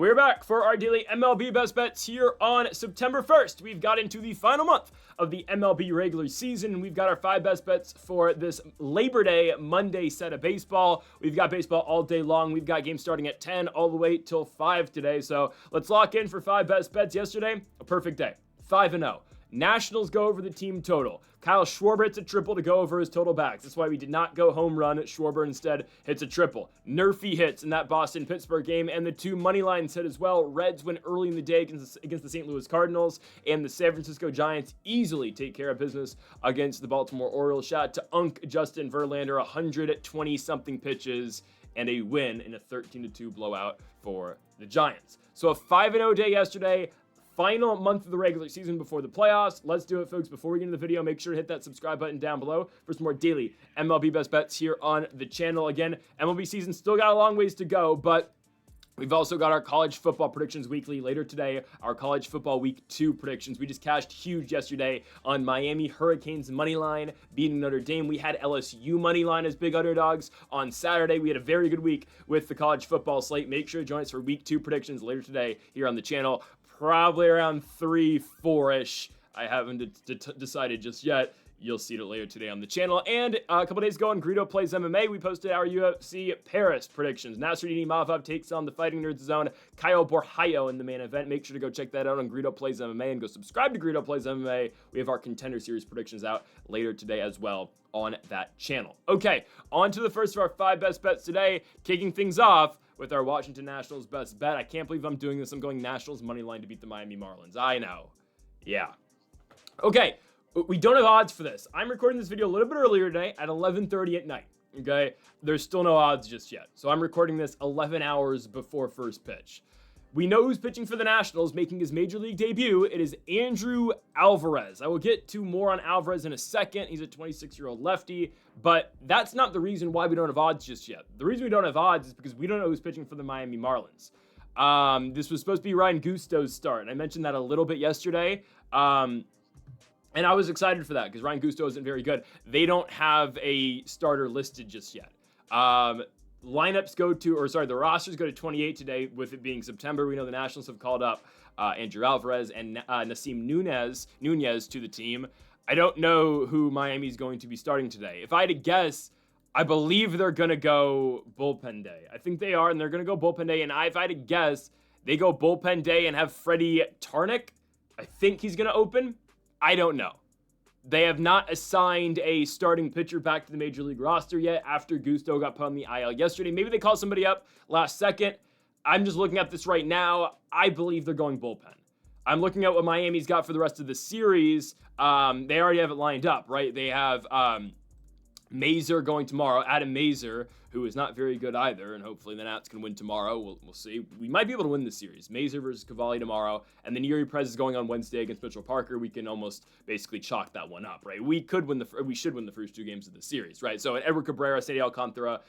We're back for our daily MLB Best Bets here on September 1st. We've got into the final month of the MLB regular season. We've got our 5 best bets for this Labor Day Monday set of baseball. We've got baseball all day long. We've got games starting at 10 all the way till 5 today. So let's lock in for 5 best bets. Yesterday, a perfect day, 5-0. Nationals go over the team total. Kyle Schwarber hits a triple to go over his total backs. That's why we did not go home run. Schwarber instead hits a triple. Nerfy hits in that Boston-Pittsburgh game, and the 2 money lines hit as well. Reds win early in the day against the St. Louis Cardinals, and the San Francisco Giants easily take care of business against the Baltimore Orioles. Shout out to Unk Justin Verlander, 120-something pitches, and a win in a 13-2 blowout for the Giants. So a 5-0 day yesterday. Final month of the regular season before the playoffs. Let's do it, folks. Before we get into the video, make sure to hit that subscribe button down below for some more daily MLB Best Bets here on the channel. Again, MLB season still got a long ways to go, but we've also got our college football predictions weekly later today, our college football week 2 predictions. We just cashed huge yesterday on Miami Hurricanes money line beating Notre Dame. We had LSU money line as big underdogs on Saturday. We had a very good week with the college football slate. Make sure to join us for week 2 predictions later today here on the channel. Probably around 3-4-ish. I haven't decided just yet. You'll see it later today on the channel. And a couple days ago on Greedo Plays MMA, we posted our UFC Paris predictions. Nasruddin Imavov takes on the Fighting Nerds Zone, Caio Borralho in the main event. Make sure to go check that out on Greedo Plays MMA and go subscribe to Greedo Plays MMA. We have our Contender Series predictions out later today as well on that channel. Okay, on to the first of our 5 best bets today. Kicking things off with our Washington Nationals best bet. I can't believe I'm doing this. I'm going Nationals money line to beat the Miami Marlins. I know. Yeah. Okay. We don't have odds for this. I'm recording this video a little bit earlier today at 11:30 at night, okay? There's still no odds just yet. So I'm recording this 11 hours before first pitch. We know who's pitching for the Nationals, making his Major League debut. It is Andrew Alvarez. I will get to more on Alvarez in a second. He's a 26-year-old lefty, but that's not the reason why we don't have odds just yet. The reason we don't have odds is because we don't know who's pitching for the Miami Marlins. This was supposed to be Ryan Gusto's start, and I mentioned that a little bit yesterday. And I was excited for that because Ryan Gusto isn't very good. They don't have a starter listed just yet. Lineups go to, the rosters go to 28 today with it being September. We know the Nationals have called up Andrew Alvarez and Nasim Nunez to the team. I don't know who Miami's going to be starting today. If I had to guess, I believe they're going to go bullpen day. I think they are, and they're going to go bullpen day. And if I had to guess, they go bullpen day and have Freddie Tarnick. I think he's going to open. I don't know. They have not assigned a starting pitcher back to the Major League roster yet after Gusto got put on the IL yesterday. Maybe they call somebody up last second. I'm just looking at this right now. I believe they're going bullpen. I'm looking at what Miami's got for the rest of the series. They already have it lined up, right? They have Mazer going tomorrow, Adam Mazer, who is not very good either, and hopefully the Nats can win tomorrow. We'll see. We might be able to win this series. Mazer versus Cavalli tomorrow, and then Yuri Perez is going on Wednesday against Mitchell Parker. We can almost basically chalk that one up, right? We should win the first 2 games of the series, right? So Edward Cabrera, Sandy Alcantara,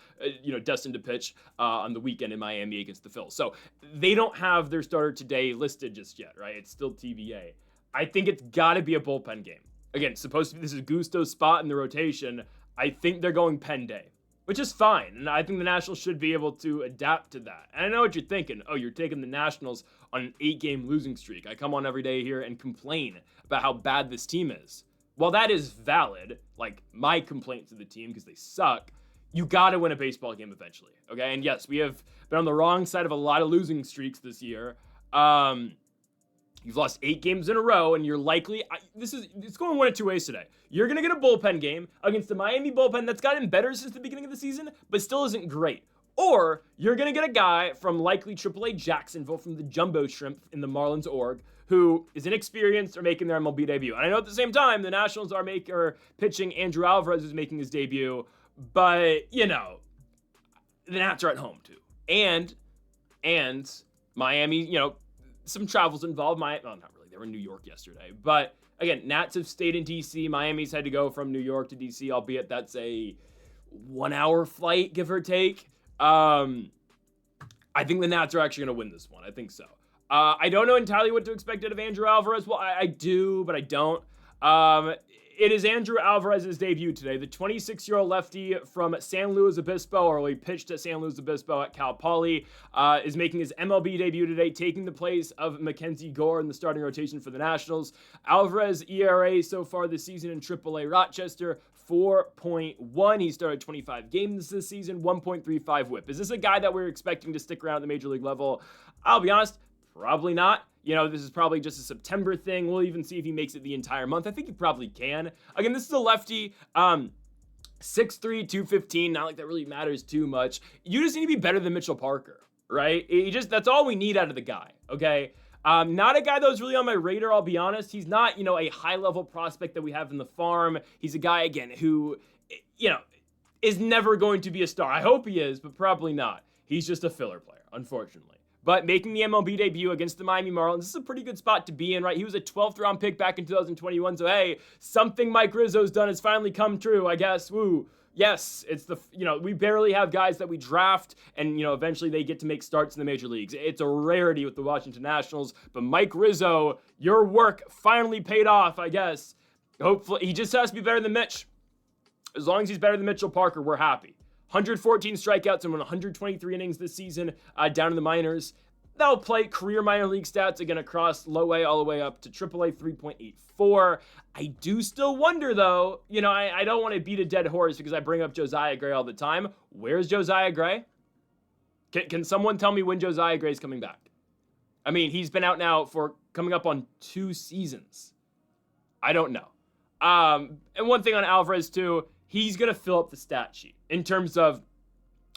destined to pitch on the weekend in Miami against the Phils. So they don't have their starter today listed just yet, right? It's still TBA. I think it's got to be a bullpen game. Again, supposed to be, this is Gusto's spot in the rotation. I think they're going pen day, which is fine. And I think the Nationals should be able to adapt to that. And I know what you're thinking. Oh, you're taking the Nationals on an 8-game losing streak. I come on every day here and complain about how bad this team is. While that is valid, like my complaint to the team because they suck, you got to win a baseball game eventually. Okay. And yes, we have been on the wrong side of a lot of losing streaks this year. You've lost 8 games in a row, and you're likely, it's going one of 2 ways today. You're going to get a bullpen game against the Miami bullpen that's gotten better since the beginning of the season, but still isn't great. Or you're going to get a guy from likely AAA Jacksonville from the Jumbo Shrimp in the Marlins org who is inexperienced or making their MLB debut. And I know at the same time, the Nationals are pitching Andrew Alvarez, who's making his debut, but, the Nats are at home too. And Miami, some travels involved. Not really. They were in New York yesterday. But again, Nats have stayed in D.C. Miami's had to go from New York to D.C., albeit that's a 1-hour flight, give or take. I think the Nats are actually going to win this one. I think so. I don't know entirely what to expect out of Andrew Alvarez. Well, I do, but I don't. It is Andrew Alvarez's debut today. The 26-year-old lefty from San Luis Obispo, or he pitched at San Luis Obispo at Cal Poly, is making his MLB debut today, taking the place of Mackenzie Gore in the starting rotation for the Nationals. Alvarez ERA so far this season in AAA Rochester, 4.1. He started 25 games this season, 1.35 whip. Is this a guy that we're expecting to stick around at the major league level? I'll be honest, probably not. This is probably just a September thing. We'll even see if he makes it the entire month. I think he probably can. Again, this is a lefty, 6'3", 215. Not like that really matters too much. You just need to be better than Mitchell Parker, right? That's all we need out of the guy, okay? Not a guy that was really on my radar, I'll be honest. He's not, a high-level prospect that we have in the farm. He's a guy, again, who, is never going to be a star. I hope he is, but probably not. He's just a filler player, unfortunately. But making the MLB debut against the Miami Marlins, this is a pretty good spot to be in, right? He was a 12th round pick back in 2021, so hey, something Mike Rizzo's done has finally come true, I guess. Woo. Yes, it's we barely have guys that we draft and, eventually they get to make starts in the major leagues. It's a rarity with the Washington Nationals, but Mike Rizzo, your work finally paid off, I guess. Hopefully, he just has to be better than Mitch. As long as he's better than Mitchell Parker, we're happy. 114 strikeouts and 123 innings this season down in the minors. They'll play career minor league stats again across low A all the way up to AAA 3.84. I do still wonder, though, I don't want to beat a dead horse because I bring up Josiah Gray all the time. Where's Josiah Gray? Can someone tell me when Josiah Gray's coming back? I mean, he's been out now for coming up on 2 seasons. I don't know. And one thing on Alvarez, too, he's going to fill up the stat sheet in terms of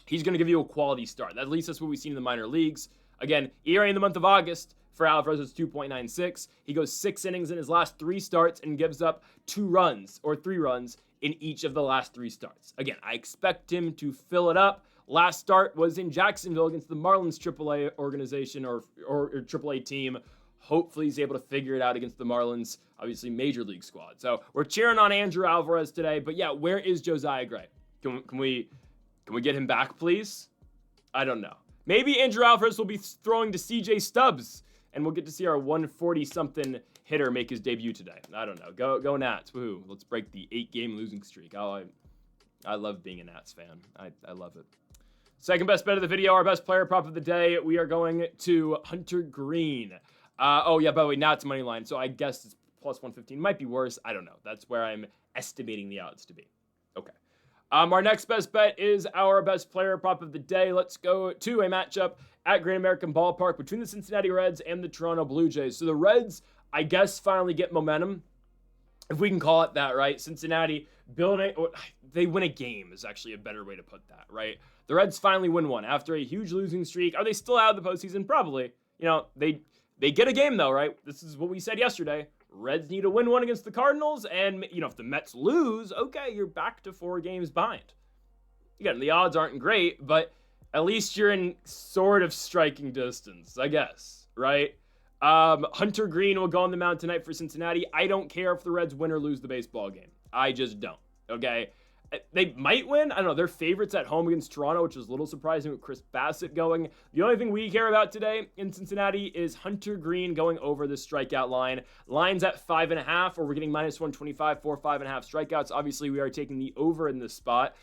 he's going to give you a quality start. At least that's what we've seen in the minor leagues. Again, ERA in the month of August for Alvarez is 2.96. He goes 6 innings in his last 3 starts and gives up 2 runs or 3 runs in each of the last 3 starts. Again, I expect him to fill it up. Last start was in Jacksonville against the Marlins AAA organization or AAA team. Hopefully he's able to figure it out against the Marlins, obviously major league squad. So we're cheering on Andrew Alvarez today. But yeah, where is Josiah Gray? Can we get him back, please? I don't know. Maybe Andrew Alvarez will be throwing to CJ Stubbs, and we'll get to see our 140-something hitter make his debut today. I don't know. Go Nats. Woohoo. Let's break the 8-game losing streak. I love being a Nats fan. I love it. Second best bet of the video, our best player prop of the day. We are going to Hunter Greene. By the way, Nats money line, so I guess it's plus 115. Might be worse. I don't know. That's where I'm estimating the odds to be. Okay. Our next best bet is our best player prop of the day. Let's go to a matchup at Great American Ballpark between the Cincinnati Reds and the Toronto Blue Jays. So the Reds, I guess, finally get momentum, if we can call it that, right? Cincinnati they win a game is actually a better way to put that, right? The Reds finally win one after a huge losing streak. Are they still out of the postseason? Probably. They get a game, though, right? This is what we said yesterday. Reds need to win one against the Cardinals, and, if the Mets lose, okay, you're back to 4 games behind. Again, the odds aren't great, but at least you're in sort of striking distance, I guess, right? Hunter Greene will go on the mound tonight for Cincinnati. I don't care if the Reds win or lose the baseball game. I just don't, okay? They might win. I don't know. They're favorites at home against Toronto, which is a little surprising with Chris Bassett going. The only thing we care about today in Cincinnati is Hunter Greene going over the strikeout line. Line's at 5.5, or we're getting minus 125 for 5.5 strikeouts. Obviously, we are taking the over in this spot.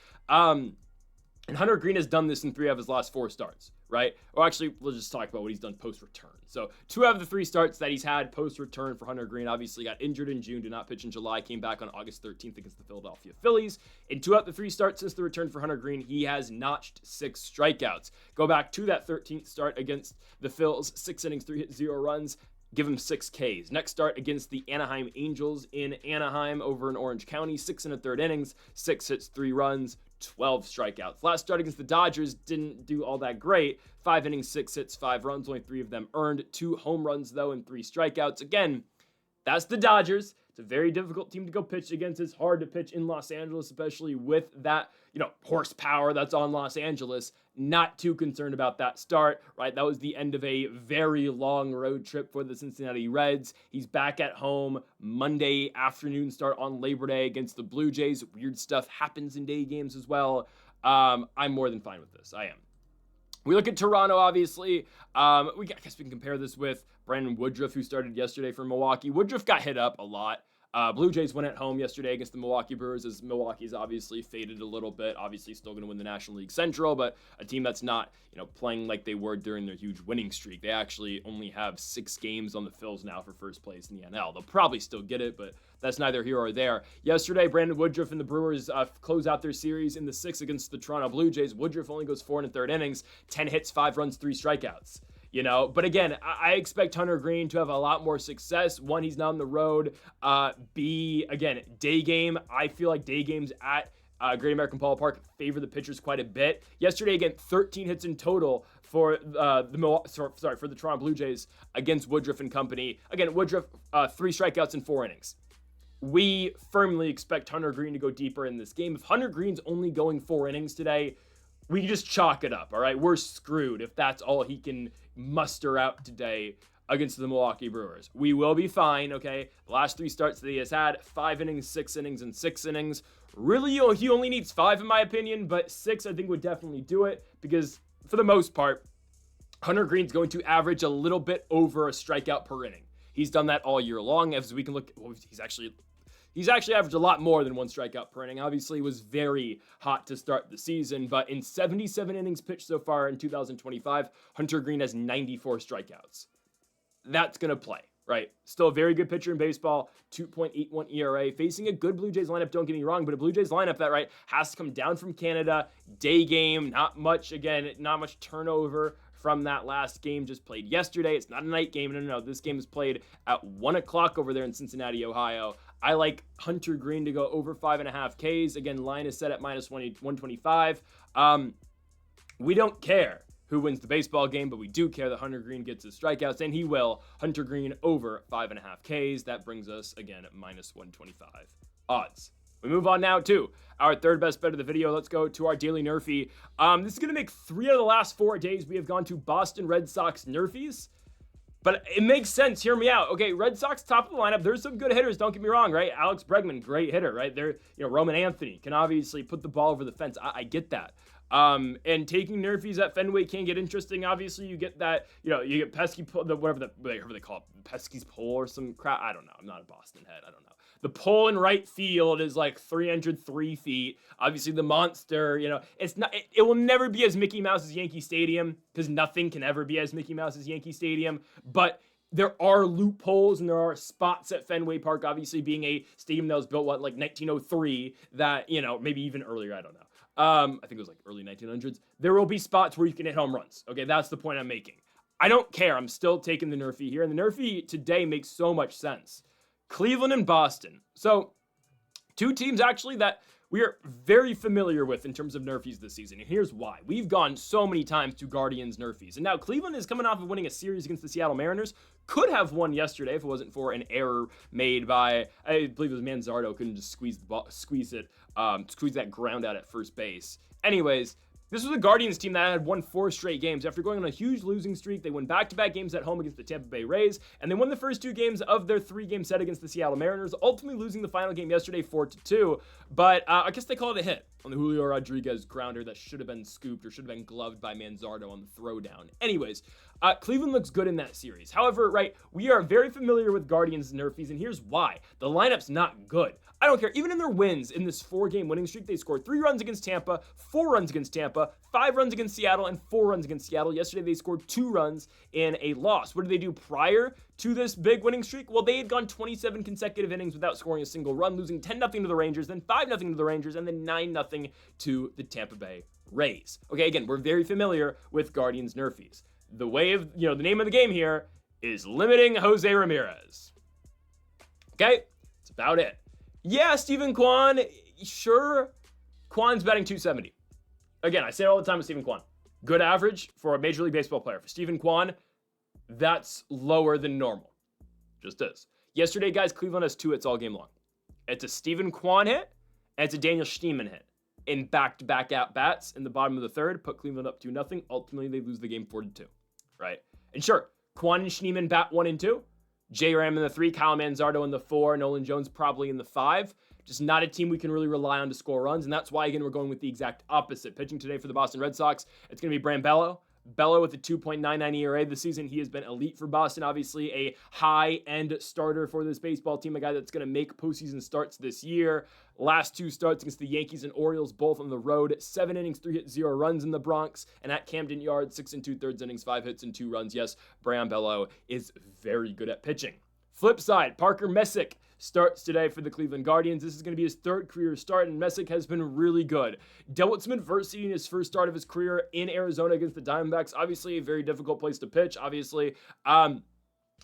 And Hunter Greene has done this in 3 of his last 4 starts, right? Or actually, we'll just talk about what he's done post-return. So 2 out of the 3 starts that he's had post-return for Hunter Greene, obviously got injured in June, did not pitch in July, came back on August 13th against the Philadelphia Phillies. In 2 out of the 3 starts since the return for Hunter Greene, he has notched 6 strikeouts. Go back to that 13th start against the Phils, 6 innings, 3 hits, 0 runs. Give him 6 Ks. Next start against the Anaheim Angels in Anaheim over in Orange County, 6 1/3 innings, 6 hits, 3 runs, 12 strikeouts. Last start against the Dodgers didn't do all that great. 5 innings, 6 hits, 5 runs, only 3 of them earned. 2 home runs, though, and 3 strikeouts. Again, that's the Dodgers. It's a very difficult team to go pitch against. It's hard to pitch in Los Angeles, especially with that, horsepower that's on Los Angeles. Not too concerned about that start, right? That was the end of a very long road trip for the Cincinnati Reds. He's back at home Monday afternoon start on Labor Day against the Blue Jays. Weird stuff happens in day games as well. I'm more than fine with this. I am. We look at Toronto, obviously. I guess we can compare this with Brandon Woodruff, who started yesterday for Milwaukee. Woodruff got hit up a lot. Blue Jays went at home yesterday against the Milwaukee Brewers, as Milwaukee's obviously faded a little bit. Obviously still going to win the National League Central, but a team that's not, playing like they were during their huge winning streak. They actually only have 6 games on the Phils now for first place in the NL. They'll probably still get it, but that's neither here or there. Yesterday, Brandon Woodruff and the Brewers close out their series in the 6th against the Toronto Blue Jays. Woodruff only goes 4 1/3 innings, 10 hits, 5 runs, 3 strikeouts. But again, I expect Hunter Greene to have a lot more success. One, he's not on the road. B, again, day game. I feel like day games at Great American Ballpark favor the pitchers quite a bit. Yesterday, again, 13 hits in total for for the Toronto Blue Jays against Woodruff and company. Again, Woodruff 3 strikeouts in 4 innings. We firmly expect Hunter Greene to go deeper in this game. If Hunter Greene's only going 4 innings today, we can just chalk it up, all right? We're screwed if that's all he can muster out today against the Milwaukee Brewers. We will be fine, okay? The last 3 starts that he has had, 5 innings, 6 innings, and 6 innings. Really, he only needs 5 in my opinion, but 6 I think would definitely do it because for the most part, Hunter Greene's going to average a little bit over a strikeout per inning. He's done that all year long. As we can look, he's actually averaged a lot more than 1 strikeout per inning. Obviously, he was very hot to start the season, but in 77 innings pitched so far in 2025, Hunter Greene has 94 strikeouts. That's going to play, right? Still a very good pitcher in baseball, 2.81 ERA, facing a good Blue Jays lineup, don't get me wrong, but a Blue Jays lineup that, right, has to come down from Canada, day game, not much turnover from that last game just played yesterday. It's not a night game. No. This game is played at 1 o'clock over there in Cincinnati, Ohio. I like Hunter Greene to go over 5.5 Ks. Again, line is set at minus 125. We don't care who wins the baseball game, but we do care that Hunter Greene gets his strikeouts, and he will. Hunter Greene over 5.5 Ks. That brings us, again, at minus 125 odds. We move on now to our third best bet of the video. Let's go to our daily NRFI. This is going to make 3 out of the last 4 days we have gone to Boston Red Sox NRFIs. But it makes sense. Hear me out. Okay, Red Sox top of the lineup. There's some good hitters. Don't get me wrong, right? Alex Bregman, great hitter, right? There, Roman Anthony can obviously put the ball over the fence. I get that. And taking NRFIs at Fenway can get interesting. Obviously, you get that. You get pesky whatever they call it, pesky's pole or some crap. I don't know. I'm not a Boston head. I don't know. The pole in right field is like 303 feet. Obviously, the monster, it's not. It will never be as Mickey Mouse as Yankee Stadium because nothing can ever be as Mickey Mouse as Yankee Stadium. But there are loopholes and there are spots at Fenway Park. Obviously, being a stadium that was built like 1903, that maybe even earlier. I don't know. I think it was like early 1900s. There will be spots where you can hit home runs. Okay, that's the point I'm making. I don't care. I'm still taking the NRFI here, and the NRFI today makes so much sense. Cleveland and Boston. So 2 teams actually that we are very familiar with in terms of NRFIs this season. And here's why. We've gone so many times to Guardians NRFIs. And now Cleveland is coming off of winning a series against the Seattle Mariners. Could have won yesterday if it wasn't for an error made by, I believe it was Manzardo, couldn't just squeeze that ground out at first base. Anyways, this was a Guardians team that had won 4 straight games. After going on a huge losing streak, they won back-to-back games at home against the Tampa Bay Rays, and they won the first 2 games of their 3-game set against the Seattle Mariners, ultimately losing the final game yesterday 4-2. But I guess they call it a hit on the Julio Rodriguez grounder that should have been scooped or should have been gloved by Manzardo on the throwdown. Anyways, Cleveland looks good in that series. However, right, we are very familiar with Guardians NRFIs, and here's why. The lineup's not good. I don't care. Even in their wins in this 4-game winning streak, they scored 3 runs against Tampa, 4 runs against Tampa, 5 runs against Seattle, and 4 runs against Seattle. Yesterday, they scored 2 runs in a loss. What did they do prior to this big winning streak? Well, they had gone 27 consecutive innings without scoring a single run, losing 10-0 to the Rangers, then 5-0 to the Rangers, and then 9-0 to the Tampa Bay Rays. Okay, again, we're very familiar with Guardians NRFIs. The way of, the name of the game here is limiting Jose Ramirez. Okay, that's about it. Yeah, Stephen Kwan, sure. Kwan's batting 270. Again, I say it all the time with Stephen Kwan. Good average for a Major League Baseball player. For Stephen Kwan, that's lower than normal. Just is. Yesterday, guys, Cleveland has 2 hits all game long. It's a Stephen Kwan hit, and it's a Daniel Schneemann hit. In back-to-back at-bats in the bottom of the 3rd, put Cleveland up 2-0. Ultimately, they lose the game 4-2. Right? And sure, Kwan and Schneemann bat 1 and 2. J-Ram in the 3, Kyle Manzardo in the 4, Nolan Jones probably in the 5. Just not a team we can really rely on to score runs, and that's why, again, we're going with the exact opposite. Pitching today for the Boston Red Sox, it's going to be Brambello. Bello with a 2.99 ERA this season. He has been elite for Boston. Obviously, a high-end starter for this baseball team, a guy that's going to make postseason starts this year. Last 2 starts against the Yankees and Orioles, both on the road. 7 innings, 3 hits, 0 runs in the Bronx. And at Camden Yards, 6 2/3 innings, 5 hits, and 2 runs. Yes, Brayan Bello is very good at pitching. Flip side, Parker Messick starts today for the Cleveland Guardians. This is going to be his 3rd career start, and Messick has been really good. Dealt with some adversity in his first start of his career in Arizona against the Diamondbacks. Obviously, a very difficult place to pitch, obviously.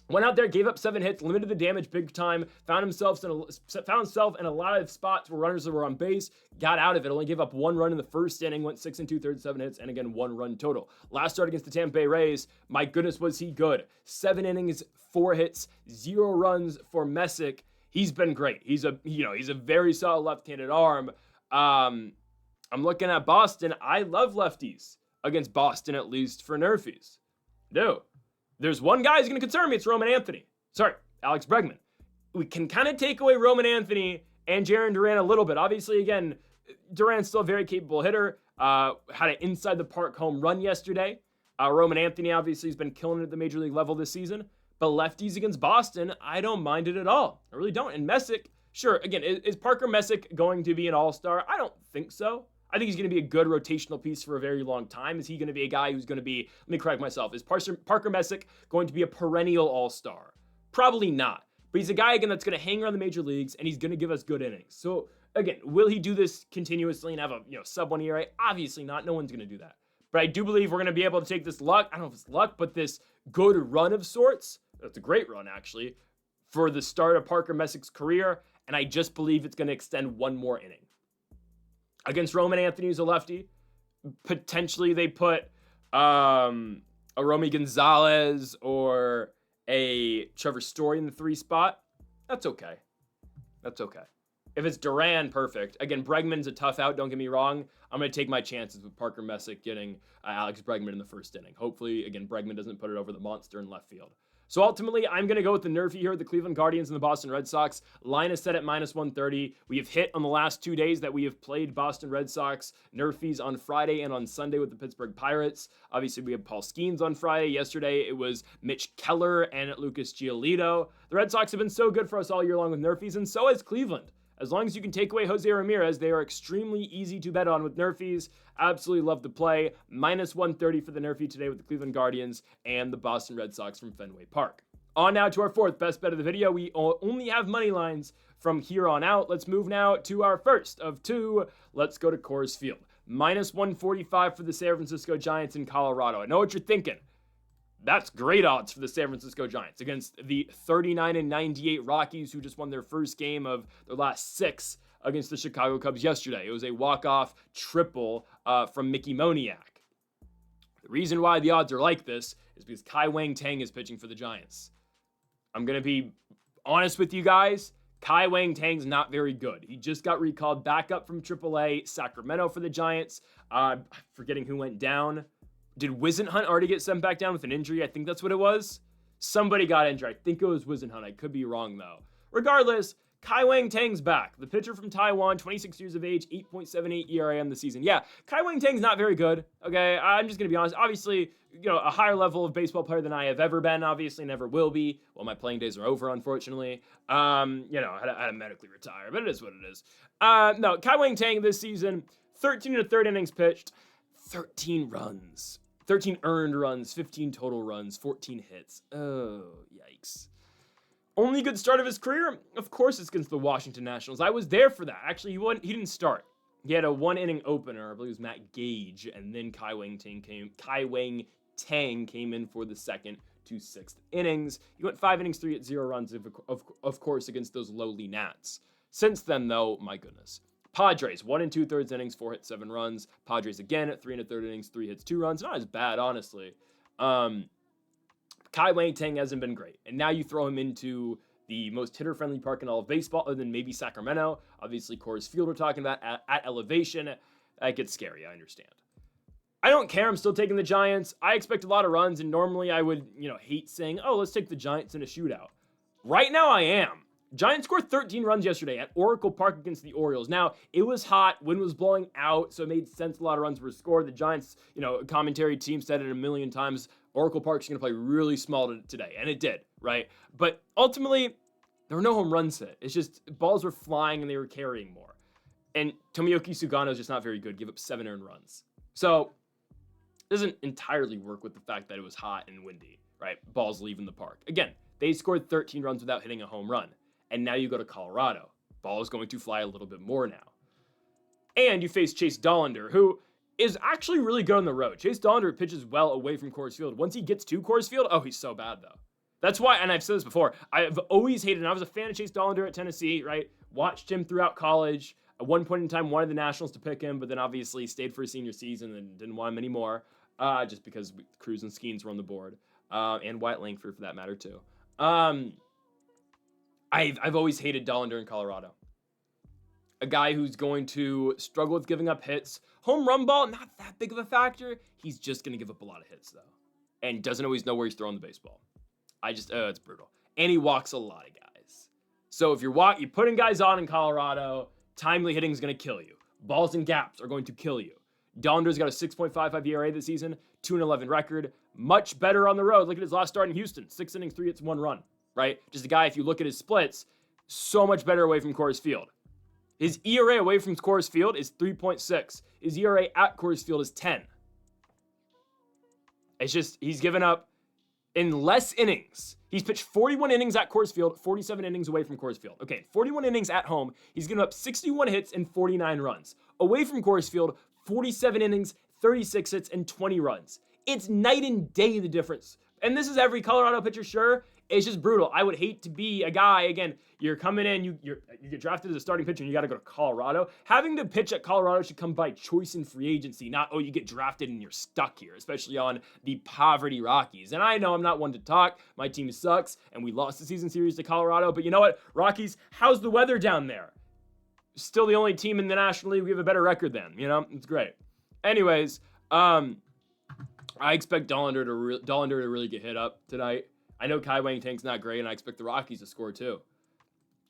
Went out there, gave up 7 hits, limited the damage big time, found himself in a lot of spots where runners were on base, got out of it, only gave up 1 run in the first inning, went 6 2/3, 7 hits, and again, 1 run total. Last start against the Tampa Bay Rays, my goodness, was he good. 7 innings, 4 hits, 0 runs for Messick. He's been great. He's a very solid left-handed arm. I'm looking at Boston. I love lefties against Boston, at least for NRFIs. No. There's one guy who's going to concern me. It's Alex Bregman. We can kind of take away Roman Anthony and Jarren Duran a little bit. Obviously, again, Duran's still a very capable hitter. Had an inside-the-park home run yesterday. Roman Anthony, obviously, has been killing it at the major league level this season. But lefties against Boston, I don't mind it at all. I really don't. And Messick, sure, again, is Parker Messick going to be an all-star? I don't think so. I think he's going to be a good rotational piece for a very long time. Is he going to be a guy who's going to be, let me correct myself, is Parker Messick going to be a perennial all-star? Probably not. But he's a guy, again, that's going to hang around the major leagues, and he's going to give us good innings. So, again, will he do this continuously and have a sub-1 ERA? Obviously not. No one's going to do that. But I do believe we're going to be able to take this luck. I don't know if it's luck, but this good run of sorts. That's a great run, actually, for the start of Parker Messick's career. And I just believe it's going to extend 1 more inning. Against Roman Anthony, who's a lefty, potentially they put a Romy Gonzalez or a Trevor Story in the 3 spot. That's okay. If it's Duran, perfect. Again, Bregman's a tough out, don't get me wrong. I'm going to take my chances with Parker Messick getting Alex Bregman in the first inning. Hopefully, again, Bregman doesn't put it over the monster in left field. So ultimately, I'm going to go with the NRFI here, the Cleveland Guardians and the Boston Red Sox. Line is set at -130. We have hit on the last 2 days that we have played Boston Red Sox NRFIs on Friday and on Sunday with the Pittsburgh Pirates. Obviously, we have Paul Skeens on Friday. Yesterday, it was Mitch Keller and Lucas Giolito. The Red Sox have been so good for us all year long with NRFIs, and so has Cleveland. As long as you can take away Jose Ramirez, they are extremely easy to bet on with NRFIs. Absolutely love the play. -130 for the NRFI today with the Cleveland Guardians and the Boston Red Sox from Fenway Park. On now to our 4th best bet of the video. We only have money lines from here on out. Let's move now to our first of 2. Let's go to Coors Field. -145 for the San Francisco Giants in Colorado. I know what you're thinking. That's great odds for the San Francisco Giants against the 39-98 Rockies, who just won their first game of their last 6 against the Chicago Cubs yesterday. It was a walk-off triple from Mickey Moniak. The reason why the odds are like this is because Kai-Wang Tang is pitching for the Giants. I'm going to be honest with you guys. Kai-Wang Tang's not very good. He just got recalled back up from AAA Sacramento for the Giants. Forgetting who went down. Did Wisenhunt already get sent back down with an injury? I think that's what it was. Somebody got injured. I think it was Wisenhunt. I could be wrong, though. Regardless, Kai-Wang Tang's back. The pitcher from Taiwan, 26 years of age, 8.78 ERA on the season. Yeah, Kai-Wang Tang's not very good, okay? I'm just going to be honest. Obviously, a higher level of baseball player than I have ever been. Obviously, never will be. Well, my playing days are over, unfortunately. I had to medically retire, but it is what it is. No, Kai-Wang Tang this season, 13 1/3 innings pitched, 13 runs. 13 earned runs, 15 total runs, 14 hits. Oh, yikes. Only good start of his career? Of course it's against the Washington Nationals. I was there for that. Actually, he didn't start. He had a 1-inning opener. I believe it was Matt Gage, and then Kai-Wang Tang came in for the 2nd to 6th innings. He went 5 innings, 3 hits, 0 runs, of course, against those lowly Nats. Since then, though, my goodness. Padres, 1 2/3 innings, 4 hits, 7 runs. Padres again at 3 1/3 innings, 3 hits, 2 runs. Not as bad, honestly. Kai-Wang Tang hasn't been great. And now you throw him into the most hitter-friendly park in all of baseball, other than maybe Sacramento. Obviously, Coors Field we're talking about at elevation. That gets scary, I understand. I don't care. I'm still taking the Giants. I expect a lot of runs, and normally I would, hate saying, oh, let's take the Giants in a shootout. Right now I am. Giants scored 13 runs yesterday at Oracle Park against the Orioles. Now, it was hot, wind was blowing out, so it made sense a lot of runs were scored. The Giants, commentary team said it a million times, Oracle Park's going to play really small today, and it did, right? But ultimately, there were no home runs hit. It's just balls were flying and they were carrying more. And Tomoyuki Sugano is just not very good, give up 7 earned runs. So, it doesn't entirely work with the fact that it was hot and windy, right? Balls leaving the park. Again, they scored 13 runs without hitting a home run. And now you go to Colorado. Ball is going to fly a little bit more now. And you face Chase Dollander, who is actually really good on the road. Chase Dollander pitches well away from Coors Field. Once he gets to Coors Field, he's so bad, though. That's why, and I've said this before, I've always hated, and I was a fan of Chase Dollander at Tennessee, right? Watched him throughout college. At one point in time, wanted the Nationals to pick him, but then obviously stayed for his senior season and didn't want him anymore, just because Cruz and Skeens were on the board, and Wyatt Langford for that matter, too. I've always hated Dollander in Colorado. A guy who's going to struggle with giving up hits. Home run ball, not that big of a factor. He's just going to give up a lot of hits, though. And doesn't always know where he's throwing the baseball. It's brutal. And he walks a lot of guys. So if you're putting guys on in Colorado, timely hitting is going to kill you. Balls and gaps are going to kill you. Dollander's got a 6.55 ERA this season, 2-11 record. Much better on the road. Look at his last start in Houston. 6 innings, 3 hits, 1 run. Right? Just a guy, if you look at his splits, so much better away from Coors Field. His ERA away from Coors Field is 3.6. His ERA at Coors Field is 10. It's just, he's given up in less innings. He's pitched 41 innings at Coors Field, 47 innings away from Coors Field. Okay, 41 innings at home. He's given up 61 hits and 49 runs. Away from Coors Field, 47 innings, 36 hits, and 20 runs. It's night and day, the difference. And this is every Colorado pitcher, sure. It's just brutal. I would hate to be a guy, again, you're coming in, you get drafted as a starting pitcher and you got to go to Colorado. Having to pitch at Colorado should come by choice in free agency, not, you get drafted and you're stuck here, especially on the poverty Rockies. And I know I'm not one to talk. My team sucks, and we lost the season series to Colorado. But you know what, Rockies, how's the weather down there? Still the only team in the National League we have a better record than, It's great. Anyways, I expect Dollander to really get hit up tonight. I know Kai Wang Tank's not great, and I expect the Rockies to score too.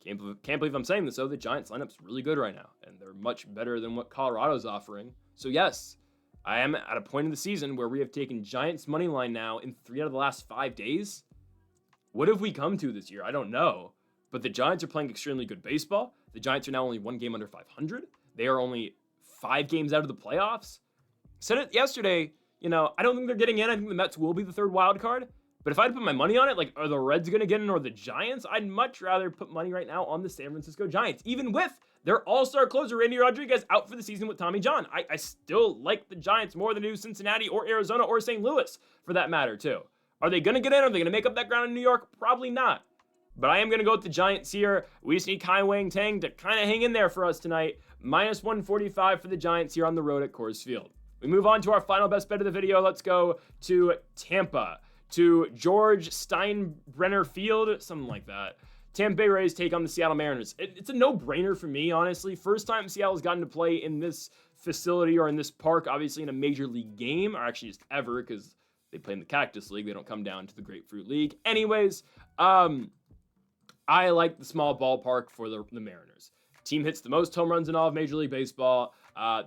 Can't believe I'm saying this, though. The Giants lineup's really good right now, and they're much better than what Colorado's offering. So yes, I am at a point in the season where we have taken Giants money line now in 3 out of the last 5 days. What have we come to this year? I don't know. But the Giants are playing extremely good baseball. The Giants are now only 1 game under 500. They are only 5 games out of the playoffs. Said it yesterday, I don't think they're getting in. I think the Mets will be the 3rd wild card. But if I had to put my money on it, are the Reds going to get in or the Giants? I'd much rather put money right now on the San Francisco Giants, even with their all-star closer, Randy Rodriguez, out for the season with Tommy John. I still like the Giants more than I do Cincinnati or Arizona or St. Louis, for that matter, too. Are they going to get in? Are they going to make up that ground in New York? Probably not. But I am going to go with the Giants here. We just need Kai Wang Tang to kind of hang in there for us tonight. Minus 145 for the Giants here on the road at Coors Field. We move on to our final best bet of the video. Let's go to Tampa, to George Steinbrenner Field, something like that. Tampa Bay Rays take on the Seattle Mariners. It's a no-brainer for me, honestly. First time Seattle's gotten to play in this facility or in this park, obviously in a major league game, or actually just ever, because they play in the Cactus League. They don't come down to the Grapefruit League. Anyways, I like the small ballpark for the Mariners. Team hits the most home runs in all of Major League Baseball.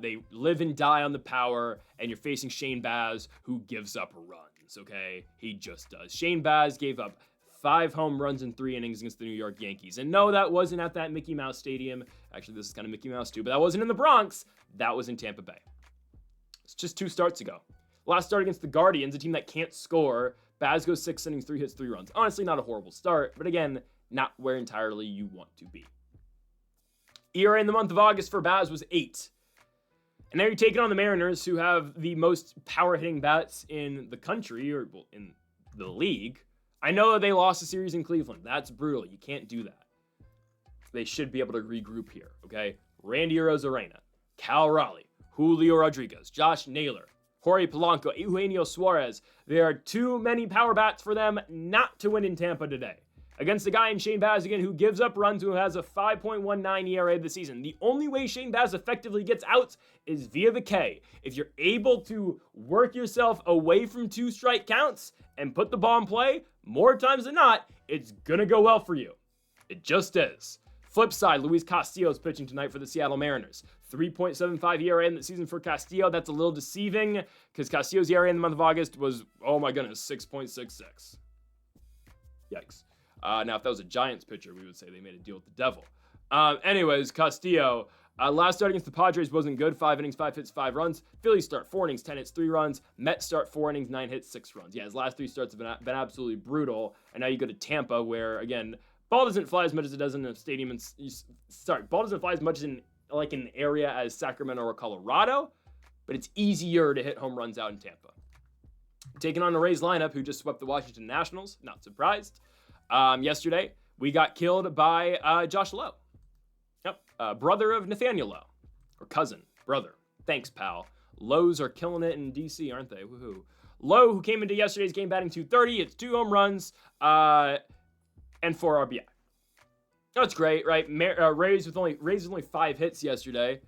They live and die on the power, and you're facing Shane Baz, who gives up runs, okay? He just does. Shane Baz gave up 5 home runs in 3 innings against the New York Yankees. And no, that wasn't at that Mickey Mouse Stadium. Actually, this is kind of Mickey Mouse too, but that wasn't in the Bronx. That was in Tampa Bay. It's just 2 starts ago. Last start against the Guardians, a team that can't score. Baz goes 6 innings, 3 hits, 3 runs. Honestly, not a horrible start, but again, not where entirely you want to be. ERA in the month of August for Baz was 8. And now you're taking on the Mariners, who have the most power-hitting bats in the country, or in the league. I know that they lost a series in Cleveland. That's brutal. You can't do that. They should be able to regroup here, okay? Randy Arozarena, Cal Raleigh, Julio Rodriguez, Josh Naylor, Jorge Polanco, Eugenio Suarez. There are too many power bats for them not to win in Tampa today. Against the guy in Shane Baz, again, who gives up runs, who has a 5.19 ERA this season. The only way Shane Baz effectively gets outs is via the K. If you're able to work yourself away from 2 strike counts and put the ball in play, more times than not, it's going to go well for you. It just is. Flip side, Luis Castillo's pitching tonight for the Seattle Mariners. 3.75 ERA in the season for Castillo. That's a little deceiving because Castillo's ERA in the month of August was, oh my goodness, 6.66. Yikes. Now, if that was a Giants pitcher, we would say they made a deal with the devil. Anyways, Castillo, last start against the Padres wasn't good. 5 innings, 5 hits, 5 runs. Phillies start 4 innings, 10 hits, 3 runs. Mets start 4 innings, 9 hits, 6 runs. Yeah, his last 3 starts have been absolutely brutal. And now you go to Tampa where, again, ball doesn't fly as much as it does in a stadium. Ball doesn't fly as much in like an area as Sacramento or Colorado, but it's easier to hit home runs out in Tampa. Taking on the Rays lineup, who just swept the Washington Nationals. Not surprised. Yesterday, we got killed by Josh Lowe. Yep, brother of Nathaniel Lowe, or cousin, brother. Thanks, pal. Lowe's are killing it in DC, aren't they? Woohoo! Lowe, who came into yesterday's game batting .230, it's 2 home runs and 4 RBI. That's great, right? Rays with only 5 hits yesterday,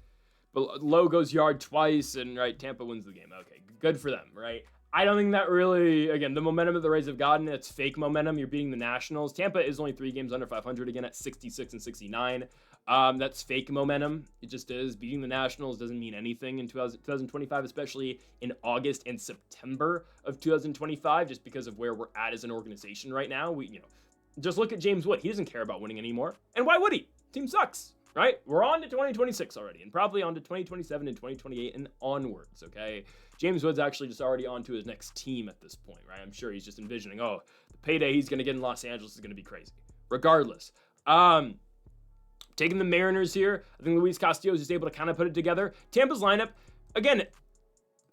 but Lowe goes yard twice, and right, Tampa wins the game. Okay, good for them, right? I don't think that really, again, the momentum that the Rays have gotten, it's fake momentum. You're beating the Nationals. Tampa is only 3 games under 500 again at 66 and 69. That's fake momentum. It just is. Beating the Nationals doesn't mean anything in 2025, especially in August and September of 2025, just because of where we're at as an organization right now. Just look at James Wood. He doesn't care about winning anymore. And why would he? Team sucks, right? We're on to 2026 already, and probably on to 2027 and 2028 and onwards, okay? James Wood's actually just already on to his next team at this point, right? I'm sure he's just envisioning, the payday he's going to get in Los Angeles is going to be crazy. Regardless, taking the Mariners here, I think Luis Castillo is just able to kind of put it together. Tampa's lineup, again,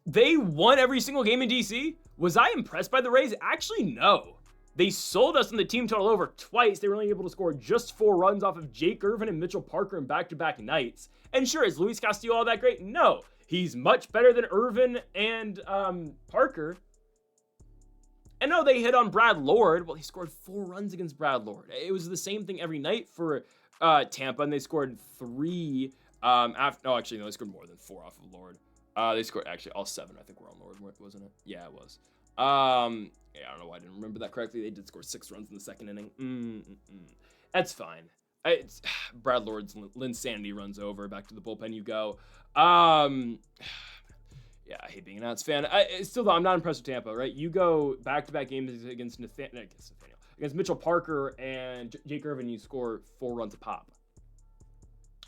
they won every single game in DC. Was I impressed by the Rays? Actually, no. They sold us in the team total over twice. They were only able to score just 4 runs off of Jake Irvin and Mitchell Parker in back-to-back nights. And sure, is Luis Castillo all that great? No. He's much better than Irvin and Parker. And no, they hit on Brad Lord. Well, he scored 4 runs against Brad Lord. It was the same thing every night for Tampa, and they scored 3 actually, no, they scored more than 4 off of Lord. They scored, actually, all 7, I think, were on Lord, wasn't it? Yeah, it was. Yeah, I don't know why I didn't remember that correctly. They did score 6 runs in the second inning. That's fine. It's Brad Lord's Linsanity runs over. Back to the bullpen you go. Yeah, I hate being an Nats fan. Still, though, I'm not impressed with Tampa, right? You go back-to-back games against Mitchell Parker and Jake Irvin, you score 4 runs a pop.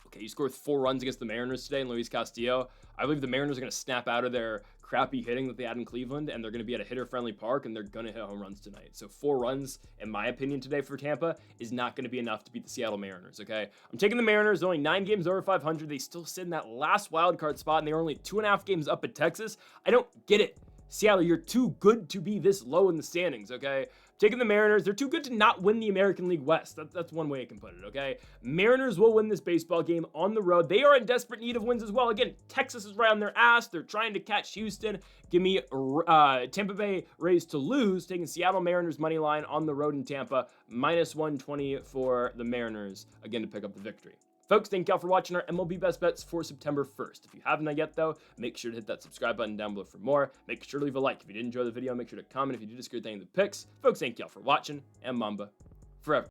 Okay, you score 4 runs against the Mariners today and Luis Castillo. I believe the Mariners are going to snap out of their crappy hitting that they had in Cleveland, and they're going to be at a hitter-friendly park, and they're going to hit home runs tonight. So 4 runs, in my opinion, today for Tampa is not going to be enough to beat the Seattle Mariners, okay? I'm taking the Mariners, only 9 games over 500. They still sit in that last wild card spot, and they were only 2.5 games up at Texas. I don't get it. Seattle, you're too good to be this low in the standings, okay? Taking the Mariners, they're too good to not win the American League West. That's one way I can put it, okay? Mariners will win this baseball game on the road. They are in desperate need of wins as well. Again, Texas is right on their ass. They're trying to catch Houston. Give me Tampa Bay Rays to lose, taking Seattle Mariners money line on the road in Tampa, -120 for the Mariners, again, to pick up the victory. Folks, thank y'all for watching our MLB Best Bets for September 1st. If you haven't yet, though, make sure to hit that subscribe button down below for more. Make sure to leave a like if you did enjoy the video. Make sure to comment if you did disagree with any of the picks. Folks, thank y'all for watching, and Mamba forever.